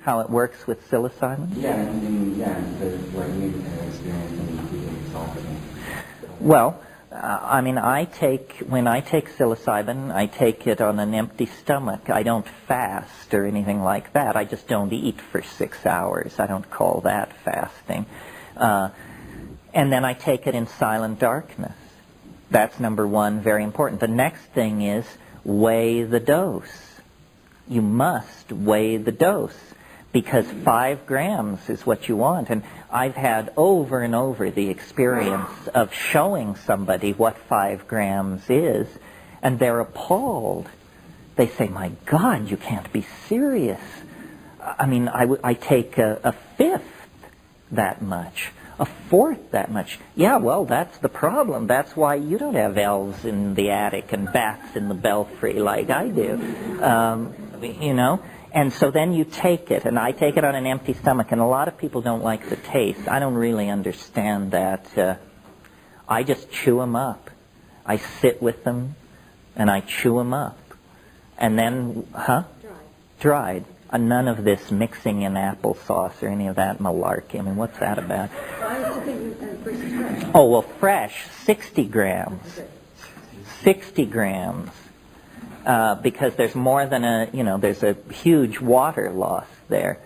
how it works with psilocybin? Yeah, the what you experienced when you did psilocybin. Well, when I take psilocybin, I take it on an empty stomach. I don't fast or anything like that. I just don't eat for 6 hours. I don't call that fasting. And then I take it in silent darkness. That's number one, very important. The next thing is weigh the dose. You must weigh the dose, because 5 grams is what you want. And I've had over and over the experience of showing somebody what 5 grams is, and they're appalled. They say, my God, you can't be serious. I mean, I take a fifth that much, a fourth that much. Yeah, well, that's the problem. That's why you don't have elves in the attic and bats in the belfry like I do. You know? And so then you take it, and I take it on an empty stomach, and a lot of people don't like the taste. I don't really understand that. I just chew them up. I sit with them, and I chew them up. And then, Dried. None of this mixing in applesauce or any of that malarkey. I mean, what's that about? Oh, well, fresh, 60 grams. 60 grams. Because there's more than there's a huge water loss there.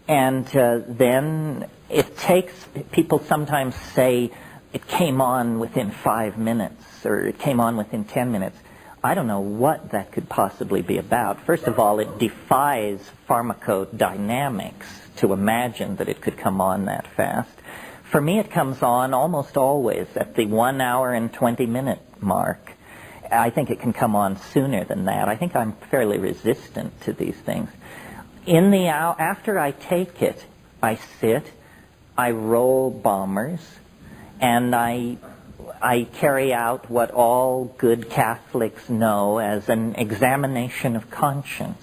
And then it takes, people sometimes say it came on within 5 minutes or it came on within 10 minutes. I don't know what that could possibly be about. First of all, it defies pharmacodynamics to imagine that it could come on that fast. For me, it comes on almost always at the 1 hour and 20 minute mark. I think it can come on sooner than that. I think I'm fairly resistant to these things. In the hour after I take it, I sit, I roll bombers, and I carry out what all good Catholics know as an examination of conscience.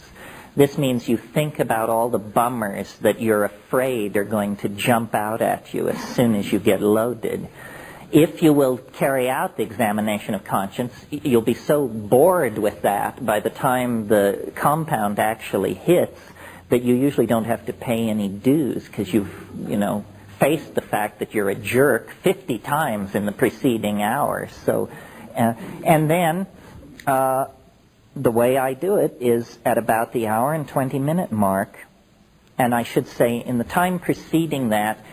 This means you think about all the bummers that you're afraid are going to jump out at you as soon as you get loaded. If you will carry out the examination of conscience, you'll be so bored with that by the time the compound actually hits that you usually don't have to pay any dues, because you've, faced the fact that you're a jerk 50 times in the preceding hour. So, and then the way I do it is at about the hour and 20 minute mark, and I should say in the time preceding that,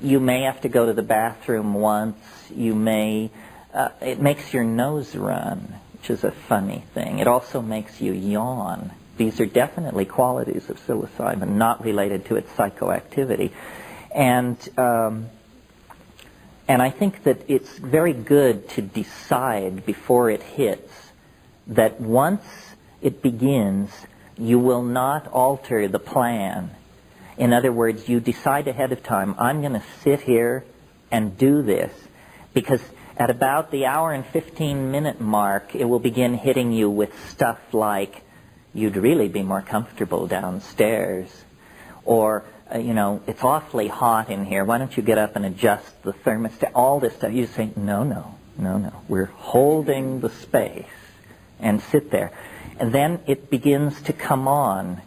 you may have to go to the bathroom once. You may, it makes your nose run, which is a funny thing. It also makes you yawn. These are definitely qualities of psilocybin, not related to its psychoactivity. And I think that it's very good to decide before it hits that once it begins, you will not alter the plan. In other words, you decide ahead of time, I'm going to sit here and do this, because at about the hour and 15 minute mark, it will begin hitting you with stuff like, you'd really be more comfortable downstairs, or, it's awfully hot in here, why don't you get up and adjust the thermostat, all this stuff. You say, no, we're holding the space, and sit there. And then it begins to come on.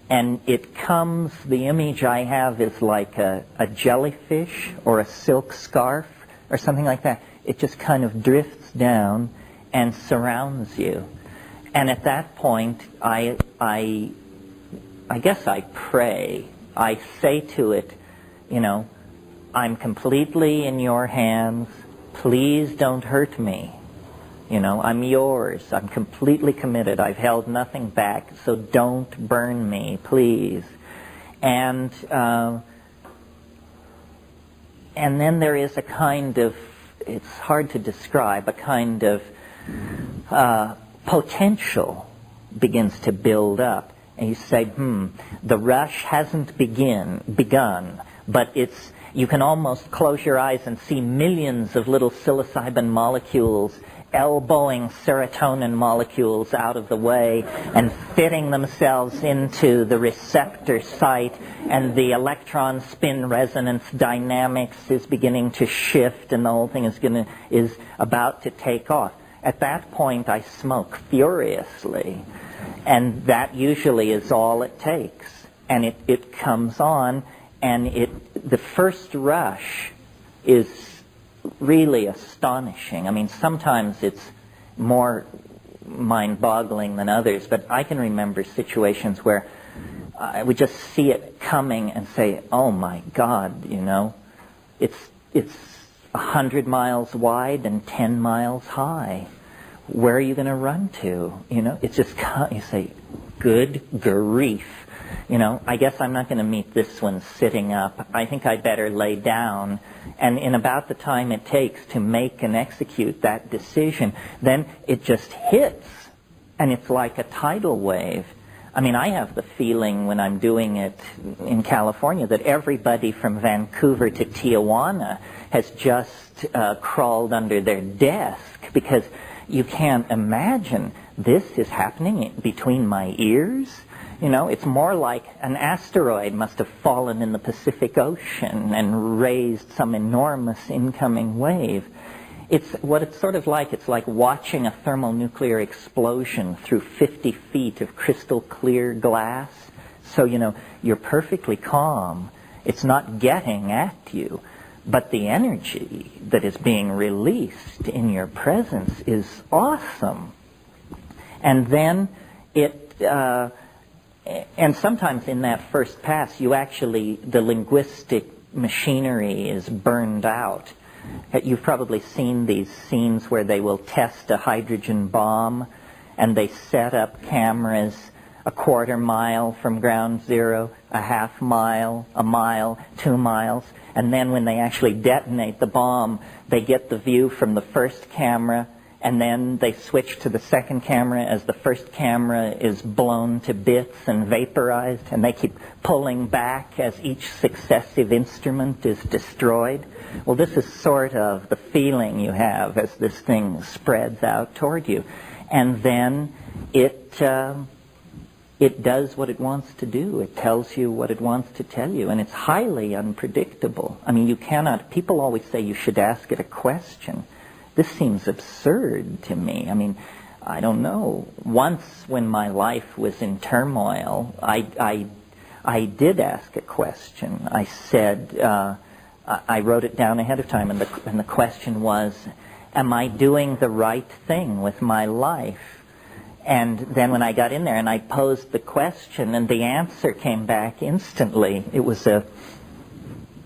And it comes, the image I have is like a jellyfish or a silk scarf or something like that. It just kind of drifts down and surrounds you. And at that point, I guess I pray. I say to it, I'm completely in your hands. Please don't hurt me. I'm yours. I'm completely committed. I've held nothing back, so don't burn me, please. And then there is a kind of, it's hard to describe, a kind of potential begins to build up. And you say, the rush hasn't begun, but you can almost close your eyes and see millions of little psilocybin molecules elbowing serotonin molecules out of the way and fitting themselves into the receptor site, and the electron spin resonance dynamics is beginning to shift, and the whole thing is about to take off. At that point, I smoke furiously, and that usually is all it takes. and it comes on, and the first rush is really astonishing. I mean, sometimes it's more mind-boggling than others, but I can remember situations where I would just see it coming and say, oh my God, you know, it's 100 miles wide and 10 miles high. Where are you going to run to? You know, it's just, you say, good grief. You know, I guess I'm not going to meet this one sitting up. I think I better lay down. And in about the time it takes to make and execute that decision, then it just hits. And it's like a tidal wave. I mean, I have the feeling when I'm doing it in California that everybody from Vancouver to Tijuana has just crawled under their desk, because you can't imagine this is happening between my ears. You know, it's more like an asteroid must have fallen in the Pacific Ocean and raised some enormous incoming wave. It's what it's sort of like. It's like watching a thermonuclear explosion through 50 feet of crystal clear glass. So, you know, you're perfectly calm. It's not getting at you. But the energy that is being released in your presence is awesome. And then and sometimes in that first pass, the linguistic machinery is burned out. You've probably seen these scenes where they will test a hydrogen bomb, and they set up cameras a quarter mile from ground zero, a half mile, a mile, 2 miles, and then when they actually detonate the bomb, they get the view from the first camera, and then they switch to the second camera as the first camera is blown to bits and vaporized, and they keep pulling back as each successive instrument is destroyed. Well, this is sort of the feeling you have as this thing spreads out toward you. And then it does what it wants to do. It tells you what it wants to tell you, and it's highly unpredictable. I mean, you cannot, people always say you should ask it a question. This seems absurd to me. I mean, I don't know. Once when my life was in turmoil, I did ask a question. I said, I wrote it down ahead of time, and the question was, am I doing the right thing with my life? And then when I got in there and I posed the question, and the answer came back instantly. It was a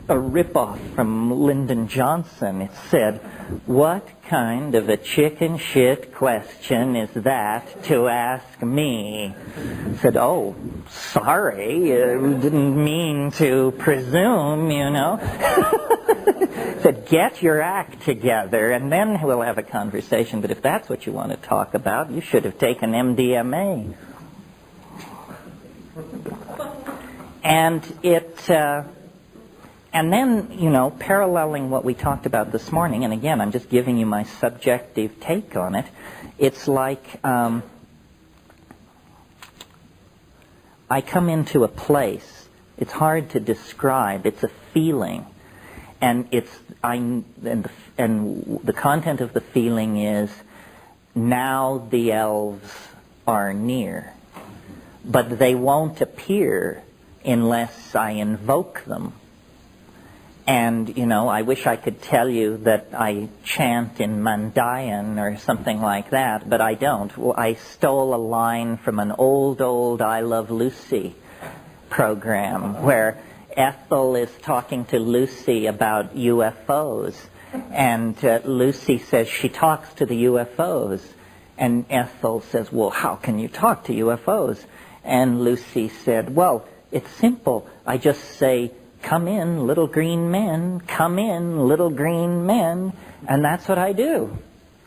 rip-off from Lyndon Johnson. It said, what kind of a chicken shit question is that to ask me? I said, oh, sorry, didn't mean to presume, you know. Said, get your act together, and then we'll have a conversation. But if that's what you want to talk about, you should have taken MDMA. And then, you know, paralleling what we talked about this morning, and again, I'm just giving you my subjective take on it, it's like I come into a place. It's hard to describe. It's a feeling. And the content of the feeling is, now the elves are near. But they won't appear unless I invoke them. And, you know, I wish I could tell you that I chant in Mandayan or something like that, but I don't. I stole a line from an old I Love Lucy program where Ethel is talking to Lucy about UFOs, and Lucy says she talks to the UFOs, and Ethel says, well, how can you talk to UFOs? And Lucy said, well, it's simple. I just say, come in, little green men, come in, little green men, and that's what I do.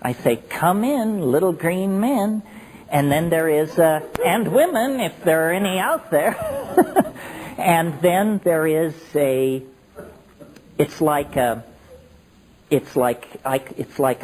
I say, come in, little green men, and then there is, and women, if there are any out there. And then there is it's like a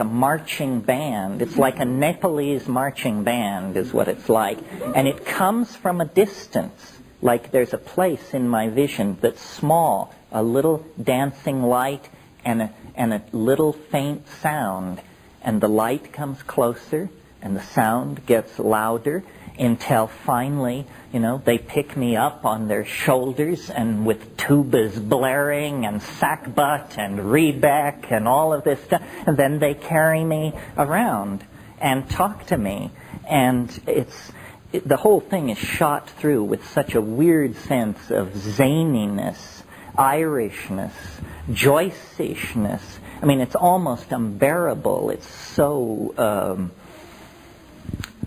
marching band. It's like a Nepalese marching band is what it's like. And it comes from a distance. Like there's a place in my vision that's small, a little dancing light and a little faint sound. And the light comes closer and the sound gets louder. until finally, they pick me up on their shoulders and with tubas blaring and sackbut and rebeck and all of this stuff, and then they carry me around and talk to me. And the whole thing is shot through with such a weird sense of zaniness, Irishness, Joyceishness. I mean, it's almost unbearable. It's so,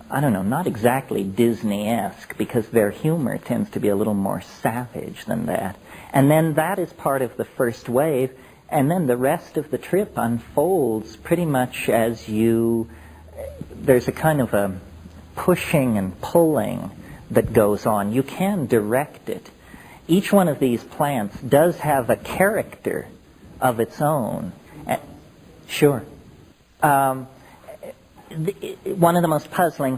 I don't know, not exactly Disney-esque, because their humor tends to be a little more savage than that. And then that is part of the first wave, and then the rest of the trip unfolds pretty much as there's a kind of a pushing and pulling that goes on. You can direct it. Each one of these plants does have a character of its own. Sure. One of the most puzzling